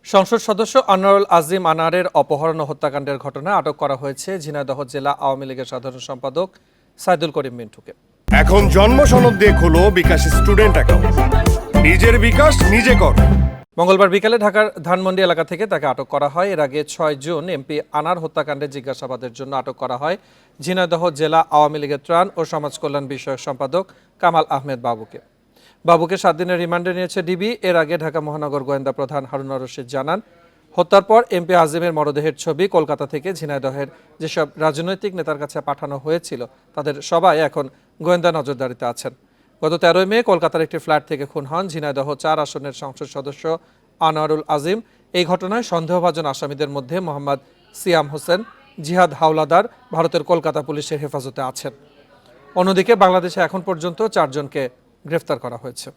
সংসদ সদস্য আনোয়ারুল আজিম আনারের অপহরণ ও হত্যাকাণ্ডের ঘটনায় আটক করা হয়েছে ঝিনাইদহ জেলা আওয়ামী লীগের সাধারণ সম্পাদক সাইদুল করিম মিন্টুকে। এখন জন্ম সনদ দিয়ে খোলো বিকাশ স্টুডেন্ট অ্যাকাউন্ট। নিজের বিকাশ নিজে কর। মঙ্গলবার বিকেলে ঢাকার ধানমন্ডি এলাকা থেকে তাকে আটক করা হয়। এর আগে ৬ জুন এমপি আনার হত্যাকাণ্ডে জিজ্ঞাসাবাদের জন্য আটক করা হয় ঝিনাইদহ জেলা আওয়ামী লীগের ত্রাণ ও সমাজ কল্যাণ বিষয়ক সম্পাদক কামাল আহমেদ বাবুকে 7 দিনের রিমান্ডে নিয়েছে ডিবি। এর আগে ঢাকা মহানগর গোয়েন্দা প্রধান হারুনুর রশিদ জানান, হত্যার পর এমপি আজিমের মরদেহের ছবি কলকাতা থেকে ঝিনাইদহের যেসব রাজনৈতিক নেতার কাছে পাঠানো হয়েছিল তাদের সবাই এখন গোয়েন্দা নজরদারিতে আছেন। গত 13 মে কলকাতার একটি ফ্ল্যাট থেকে খুন হন ঝিনাইদহ 4 আসনের সংসদ সদস্য আনোয়ারুল আজিম। এই ঘটনায় সন্দেহভাজন আসামিদের মধ্যে মোহাম্মদ সিয়াম হোসেন, জিহাদ হাওলাদার ভারতের কলকাতা পুলিশের হেফাজতে আছেন। অন্যদিকে বাংলাদেশে এখন পর্যন্ত 4 জনকে গ্রেফতার করা হয়েছে।